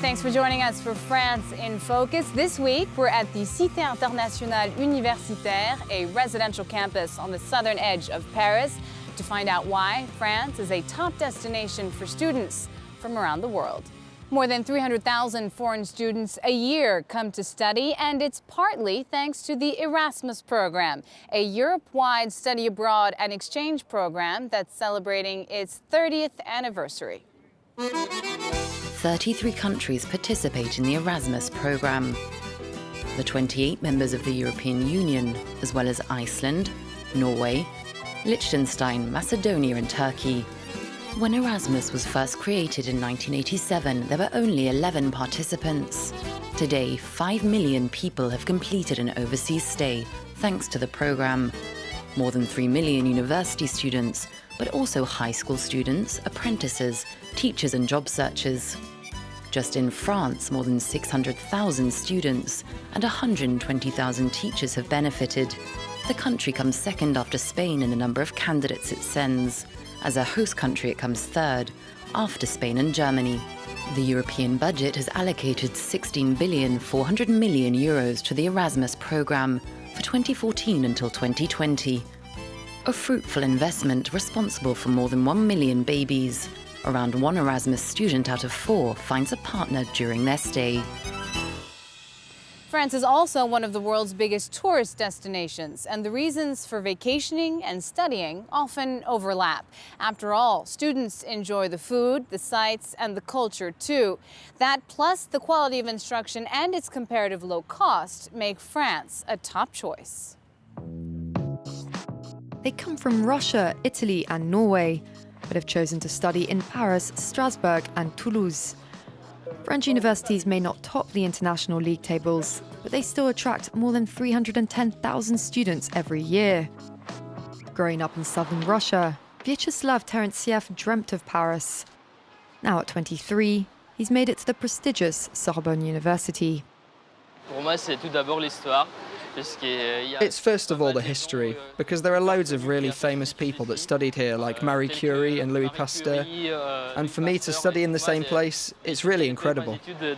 thanks for joining us for France in Focus. This week, we're at the Cité Internationale Universitaire, a residential campus on the southern edge of Paris, to find out why France is a top destination for students from around the world. More than 300,000 foreign students a year come to study, and it's partly thanks to the Erasmus program, a Europe-wide study abroad and exchange program that's celebrating its 30th anniversary. 33 countries participate in the Erasmus program. The 28 members of the European Union, as well as Iceland, Norway, Liechtenstein, Macedonia and Turkey. When Erasmus was first created in 1987, there were only 11 participants. Today, 5 million people have completed an overseas stay, thanks to the program. More than 3 million university students, but also high school students, apprentices, teachers and job searchers. Just in France, more than 600,000 students and 120,000 teachers have benefited. The country comes second after Spain in the number of candidates it sends. As a host country, it comes third, after Spain and Germany. The European budget has allocated 16.4 billion euros to the Erasmus program for 2014 until 2020. A fruitful investment responsible for more than 1 million babies. Around one Erasmus student out of 4 finds a partner during their stay. France is also one of the world's biggest tourist destinations, and the reasons for vacationing and studying often overlap. After all, students enjoy the food, the sights, and the culture too. That, plus the quality of instruction and its comparative low cost, make France a top choice. They come from Russia, Italy, and Norway, but have chosen to study in Paris, Strasbourg, and Toulouse. French universities may not top the international league tables, but they still attract more than 310,000 students every year. Growing up in southern Russia, Vyacheslav Terentsev dreamt of Paris. Now at 23, he's made it to the prestigious Sorbonne University. Pour moi, c'est tout d'abord l'histoire. It's first of all the history, because there are loads of really famous people that studied here, like Marie Curie and Louis Pasteur. And for me to study in the same place, it's really incredible. The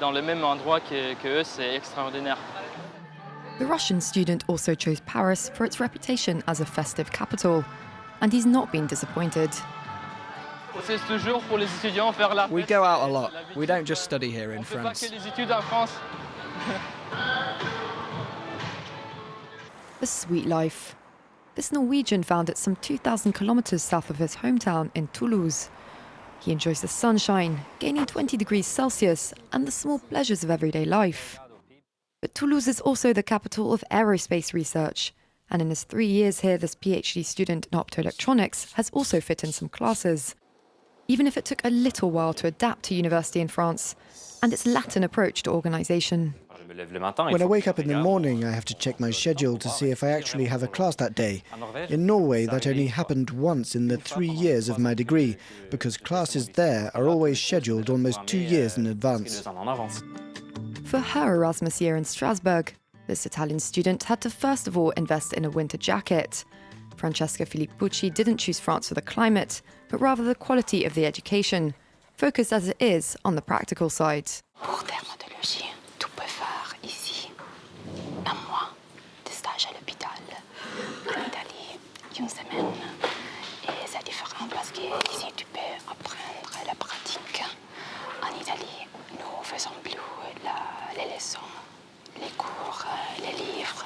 Russian student also chose Paris for its reputation as a festive capital, and he's not been disappointed. We go out a lot. We don't just study here in France. The sweet life. This Norwegian found it some 2,000 kilometers south of his hometown in Toulouse. He enjoys the sunshine, gaining 20 degrees Celsius, and the small pleasures of everyday life. But Toulouse is also the capital of aerospace research, and in his 3 years here, this PhD student in optoelectronics has also fit in some classes. Even if it took a little while to adapt to university in France and its Latin approach to organisation. When I wake up in the morning, I have to check my schedule to see if I actually have a class that day. In Norway, that only happened once in the 3 years of my degree, because classes there are always scheduled almost 2 years in advance. For her Erasmus year in Strasbourg, this Italian student had to first of all invest in a winter jacket. Francesca Filippucci didn't choose France for the climate, but rather the quality of the education, focused as it is on the practical side. Une semaine. Et c'est différent parce que ici tu peux apprendre la pratique. En Italie, nous faisons plus les leçons, les cours, les livres.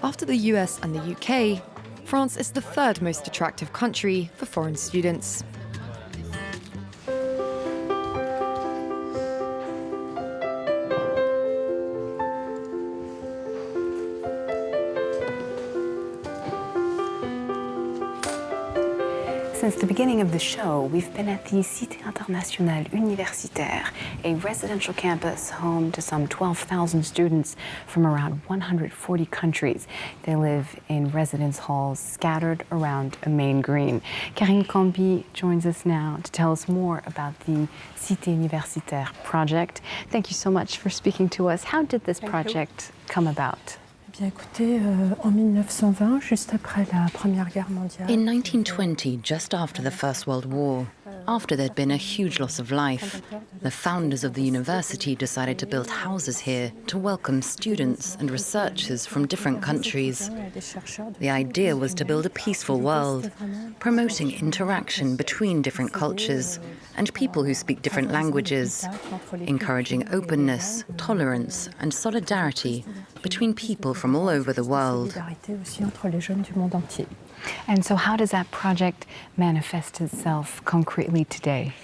After the US and the UK, France is the third most attractive country for foreign students. Since the beginning of the show, we've been at the Cité Internationale Universitaire, a residential campus home to some 12,000 students from around 140 countries. They live in residence halls scattered around a main green. Karine Cambi joins us now to tell us more about the Cité Universitaire project. Thank you so much for speaking to us. How did this project come about? Bien écoutez, en 1920, juste après la Première Guerre mondiale. In 1920, just after the First World War, After there'd been a huge loss of life, the founders of the university decided to build houses here to welcome students and researchers from different countries. The idea was to build a peaceful world, promoting interaction between different cultures and people who speak different languages, encouraging openness, tolerance, and solidarity between people from all over the world. And so how does that project manifest itself concretely today?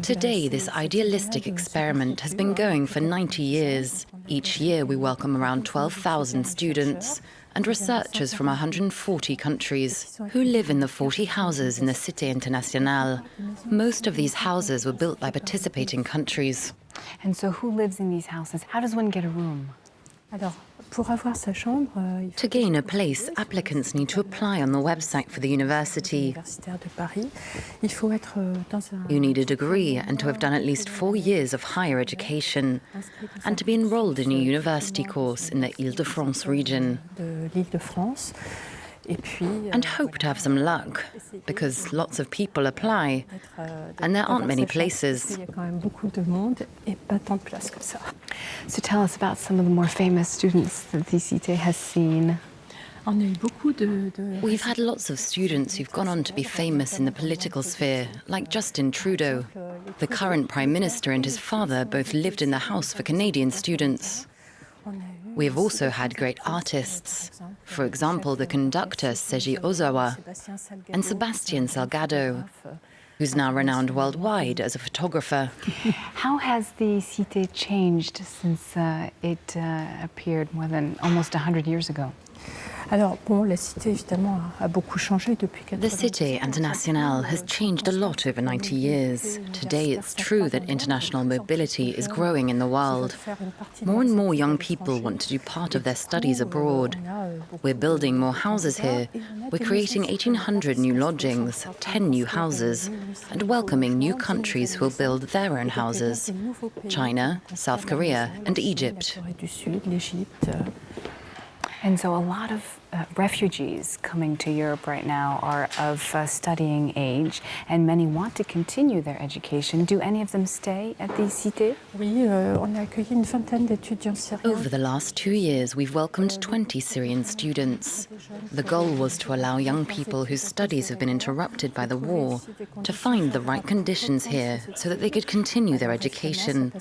Today, this idealistic experiment has been going for 90 years. Each year, we welcome around 12,000 students and researchers from 140 countries who live in the 40 houses in the Cité Internationale. Most of these houses were built by participating countries. And so who lives in these houses? How does one get a room? To gain a place, applicants need to apply on the website for the university. You need a degree and to have done at least 4 years of higher education and to be enrolled in a university course in the Île-de-France region. And hope to have some luck, because lots of people apply, and there aren't many places. So tell us about some of the more famous students that the Cité has seen. We've had lots of students who've gone on to be famous in the political sphere, like Justin Trudeau. The current Prime Minister and his father both lived in the house for Canadian students. We have also had great artists, for example, the conductor Seiji Ozawa and Sebastian Salgado, who's now renowned worldwide as a photographer. How has the Cité changed since it appeared more than almost 100 years ago? The Cité Internationale has changed a lot over 90 years. Today it's true that international mobility is growing in the world. More and more young people want to do part of their studies abroad. We're building more houses here. We're creating 1,800 new lodgings, 10 new houses, and welcoming new countries who will build their own houses: China, South Korea, and Egypt. And so a lot of refugees coming to Europe right now are of studying age, and many want to continue their education. Do any of them stay at the Cité? Over the last 2 years, we've welcomed 20 Syrian students. The goal was to allow young people whose studies have been interrupted by the war to find the right conditions here so that they could continue their education.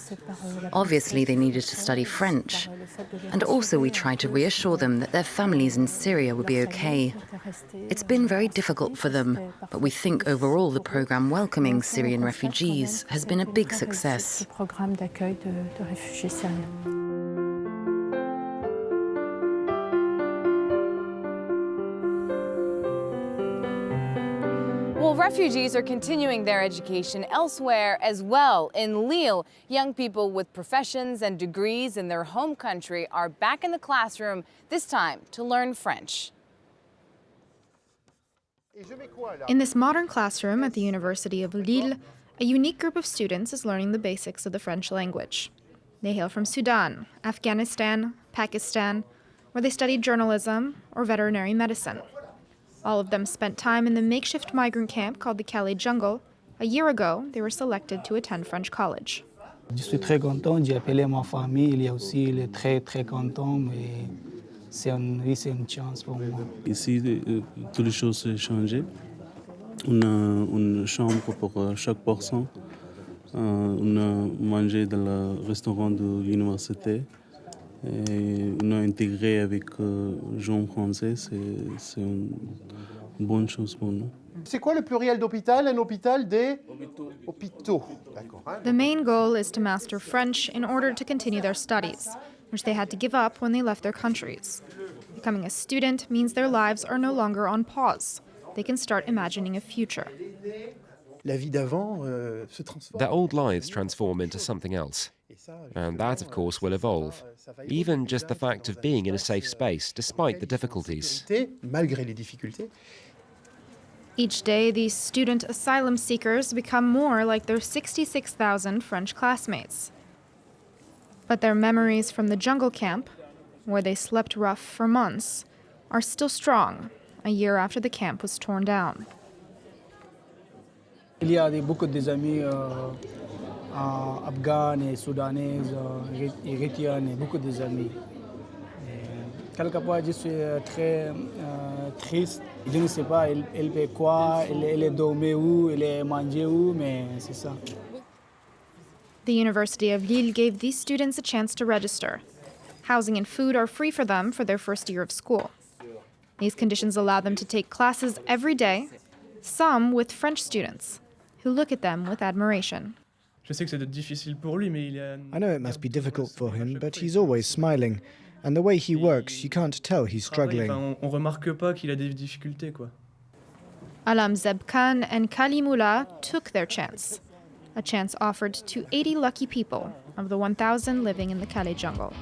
Obviously, they needed to study French. And also we tried to reassure them that their families in Syria would be okay. It's been very difficult for them, but we think overall the program welcoming Syrian refugees has been a big success. Well, refugees are continuing their education elsewhere as well. In Lille, young people with professions and degrees in their home country are back in the classroom, this time to learn French. In this modern classroom at the University of Lille, a unique group of students is learning the basics of the French language. They hail from Sudan, Afghanistan, Pakistan, where they studied journalism or veterinary medicine. All of them spent time in the makeshift migrant camp called the Calais Jungle. A year ago, they were selected to attend French college. Je suis très content, j'ai appelé ma famille, il y a aussi, il est très content, mais c'est une chance pour moi. Ici, toutes les choses ont changé. On a une chambre pour chaque personne. On a mangé dans le restaurant de l'université. Et on a intégré avec les gens français, c'est une bonne chose pour nous. C'est quoi le pluriel d'hôpital? Un hôpital des hôpitaux. The main goal is to master French in order to continue their studies, which they had to give up when they left their countries. Becoming a student means their lives are no longer on pause. They can start imagining a future. La vie d'avant se transforme. Their old lives transform into something else. And that, of course, will evolve. Even just the fact of being in a safe space, despite the difficulties. Malgré les difficultés. Each day, these student asylum seekers become more like their 66,000 French classmates. But their memories from the jungle camp, where they slept rough for months, are still strong, a year after the camp was torn down. Il y a beaucoup d'amis afghans et soudanais, érythréens, et beaucoup d'amis. Quelquefois, je suis très triste. Je ne sais pas, elle fait quoi, elle est dormie où, elle est mangée où, mais c'est ça. The University of Lille gave these students a chance to register. Housing and food are free for them for their first year of school. These conditions allow them to take classes every day, some with French students, who look at them with admiration. I know it must be difficult for him, but he's always smiling. And the way he works, you can't tell he's struggling. Alam Zebkan and Kalimullah took their chance, a chance offered to 80 lucky people of the 1,000 living in the Calais jungle.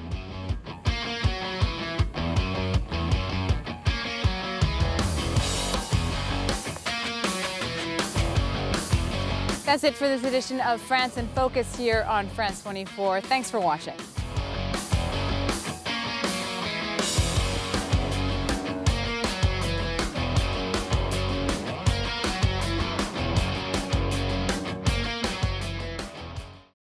That's it for this edition of France in Focus here on France 24. Thanks for watching.